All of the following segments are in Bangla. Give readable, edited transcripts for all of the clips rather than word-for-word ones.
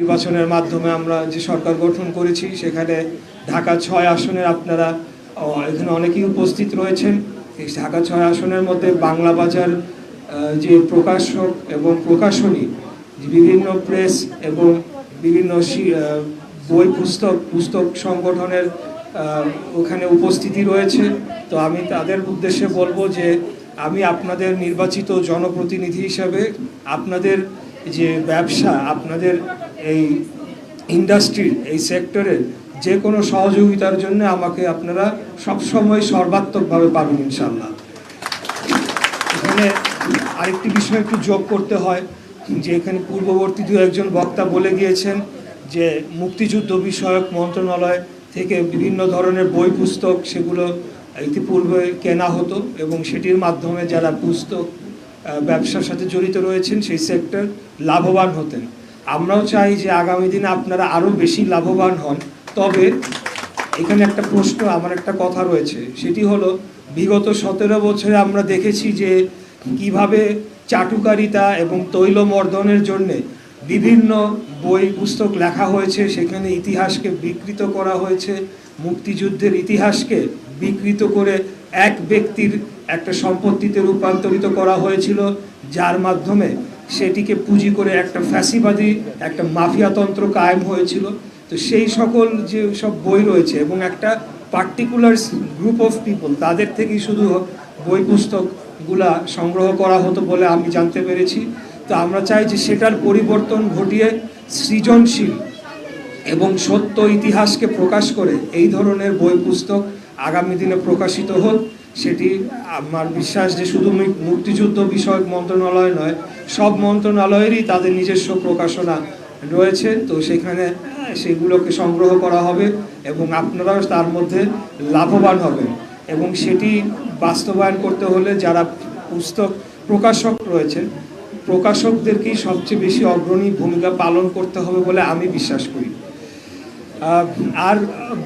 নির্বাচনের মাধ্যমে আমরা যে সরকার গঠন করেছি সেখানে ঢাকা ৬ আসনের আপনারা এখানে অনেকেই উপস্থিত রয়েছেন। এই ঢাকা ৬ আসনের মধ্যে বাংলা বাজার যে প্রকাশক এবং প্রকাশনী বিভিন্ন প্রেস এবং বিভিন্ন বই পুস্তক সংগঠনের ওখানে উপস্থিতি রয়েছে। তো আমি তাদের উদ্দেশ্যে বলবো যে আমি আপনাদের নির্বাচিত জনপ্রতিনিধি হিসাবে আপনাদের যে ব্যবসা, আপনাদের এই ইন্ডাস্ট্রির এই সেক্টরের যে কোনো সহযোগিতার জন্য আমাকে আপনারা সবসময় সর্বাত্মকভাবে পাবেন ইনশাল্লাহ। এখানে আরেকটি বিষয় একটু যোগ করতে হয় যে এখানে পূর্ববর্তী দু একজন বক্তা বলে গিয়েছেন যে মুক্তিযুদ্ধ বিষয়ক মন্ত্রণালয় থেকে বিভিন্ন ধরনের বই পুস্তক সেগুলো ইতিপূর্বে কেনা হতো এবং সেটির মাধ্যমে যারা পুস্তক ব্যবসার সাথে জড়িত রয়েছেন সেই সেক্টর লাভবান হতেন। আমরাও চাই যে আগামী দিনে আপনারা আরও বেশি লাভবান হন। তবে এখানে একটা প্রশ্ন, আমার একটা কথা রয়েছে, সেটি হলো বিগত 17 বছরে আমরা দেখেছি যে কিভাবে চাটুকারিতা এবং তৈলমর্দনের জন্যে বিভিন্ন বই পুস্তক লেখা হয়েছে, সেখানে ইতিহাসকে বিকৃত করা হয়েছে, মুক্তিযুদ্ধের ইতিহাসকে বিকৃত করে এক ব্যক্তির একটা সম্পত্তিতে রূপান্তরিত করা হয়েছিল, যার মাধ্যমে সেটিকে পুঁজি করে একটা ফ্যাসিবাদী একটা মাফিয়াতন্ত্র কায়েম হয়েছিল। তো সেই সকল যে সব বই রয়েছে এবং একটা পার্টিকুলার গ্রুপ অফ পিপল তাদের থেকেই শুধু বই পুস্তকগুলা সংগ্রহ করা হতো বলে আমি জানতে পেরেছি। তো আমরা চাই যে সেটার পরিবর্তন ঘটিয়ে সৃজনশীল এবং সত্য ইতিহাসকে প্রকাশ করে এই ধরনের বই পুস্তক আগামী দিনে প্রকাশিত হোক। সেটি আমার বিশ্বাস যে শুধু মুক্তিযুদ্ধ বিষয়ক মন্ত্রণালয় নয়, সব মন্ত্রণালয়েরই তাদের নিজস্ব প্রকাশনা রয়েছে। তো সেখানে সেগুলোকে সংগ্রহ করা হবে এবং আপনারাও তার মধ্যে লাভবান হবেন। এবং সেটি বাস্তবায়ন করতে হলে যারা পুস্তক প্রকাশক রয়েছেন, প্রকাশকদেরকেই সবচেয়ে বেশি অগ্রণী ভূমিকা পালন করতে হবে বলে আমি বিশ্বাস করি। আর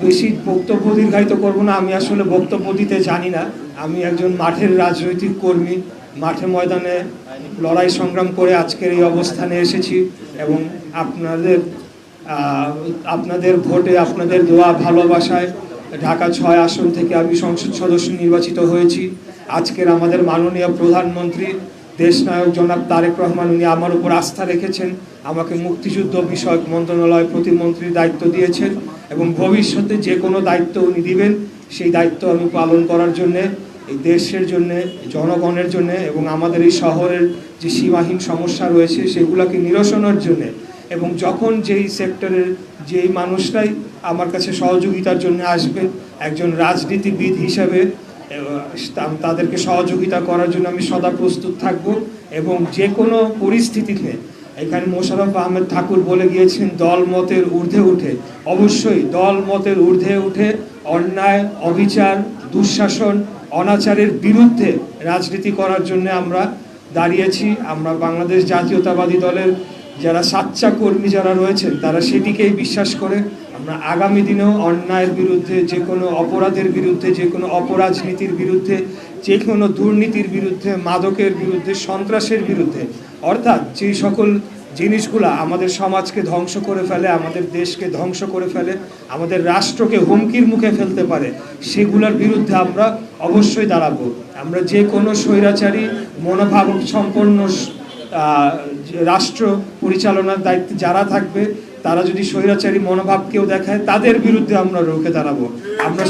বেশি বক্তব্য দীর্ঘায়িত করব না, আমি আসলে বক্তব্য দিতে জানি না। আমি একজন মাঠের রাজনৈতিক কর্মী, মাঠে ময়দানে লড়াই সংগ্রাম করে আজকের এই অবস্থানে এসেছি এবং আপনাদের ভোটে, আপনাদের দোয়া ভালোবাসায় ঢাকা ৬ আসন থেকে আমি সংসদ সদস্য নির্বাচিত হয়েছি। আজকের আমাদের মাননীয় প্রধানমন্ত্রী দেশনায়ক জনাব তারেক রহমান, উনি আমার উপর আস্থা রেখেছেন, আমাকে মুক্তিযুদ্ধ বিষয়ক মন্ত্রণালয় প্রতিমন্ত্রীর দায়িত্ব দিয়েছেন এবং ভবিষ্যতে যে কোনো দায়িত্ব উনি দিবেন সেই দায়িত্ব আমি পালন করার জন্যে, এই দেশের জন্যে, জনগণের জন্যে এবং আমাদের এই শহরের যে সীমাহীন সমস্যা রয়েছে সেগুলোকে নিরসনের জন্যে এবং যখন যেই সেক্টরের যেই মানুষরাই আমার কাছে সহযোগিতার জন্য আসবে, একজন রাজনীতিবিদ হিসাবে তাদেরকে সহযোগিতা করার জন্য আমি সদা প্রস্তুত থাকব। এবং যে কোনো পরিস্থিতিতে, এখানে মোশাররফ আহমেদ ঠাকুর বলে গিয়েছেন দল মতের ঊর্ধ্বে উঠে, অবশ্যই দল মতের ঊর্ধ্বে উঠে অন্যায়, অবিচার, দুঃশাসন, অনাচারের বিরুদ্ধে রাজনীতি করার জন্য আমরা দাঁড়িয়েছি। আমরা বাংলাদেশ জাতীয়তাবাদী দলের যারা সাচ্চা কর্মী যারা রয়েছেন তারা সেটিকেই বিশ্বাস করে আমরা আগামী দিনেও অন্যায়ের বিরুদ্ধে, যে কোনো অপরাধের বিরুদ্ধে, যে কোনো অপরাজনীতির বিরুদ্ধে, যে কোনো দুর্নীতির বিরুদ্ধে, মাদকের বিরুদ্ধে, সন্ত্রাসের বিরুদ্ধে, অর্থাৎ যে সকল জিনিসগুলা আমাদের সমাজকে ধ্বংস করে ফেলে, আমাদের দেশকে ধ্বংস করে ফেলে, আমাদের রাষ্ট্রকে হুমকির মুখে ফেলতে পারে, সেগুলোর বিরুদ্ধে আমরা অবশ্যই দাঁড়াবো। আমরা যে কোনো স্বৈরাচারী মনোভাব সম্পন্ন রাষ্ট্র পরিচালনার দায়িত্বে যারা থাকবে তারা যদি স্বৈরাচারী মনোভাব কেউ দেখায় তাদের বিরুদ্ধে আমরা রুখে দাঁড়াবো। আমরা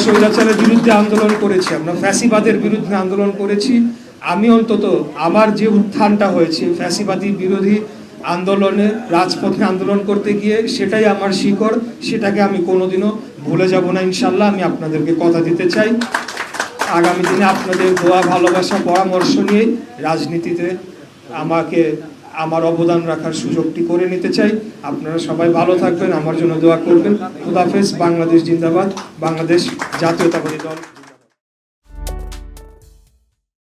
স্বৈরাচারের বিরুদ্ধে আন্দোলন করেছি, আমরা ফ্যাসিবাদের বিরুদ্ধে আন্দোলন করেছি। আমি অন্তত আমার যে উত্থানটা হয়েছে ফ্যাসিবাদী বিরোধী আন্দোলনে, রাজপথে আন্দোলন করতে গিয়ে, সেটাই আমার শিকড়, সেটাকে আমি কোনোদিনও ভুলে যাব না ইনশাল্লাহ। আমি আপনাদেরকে কথা দিতে চাই আগামী দিনে আপনাদের দোয়া ভালোবাসা পরামর্শ নিয়ে রাজনীতিতে আমাকে আমার অবদান রাখার সুযোগটি করে নিতে চাই। আপনারা সবাই ভালো থাকবেন, আমার জন্য দোয়া করবেন। খুদাহাফেজ। বাংলাদেশ জিন্দাবাদ। বাংলাদেশ জাতীয়তাবাদী দল।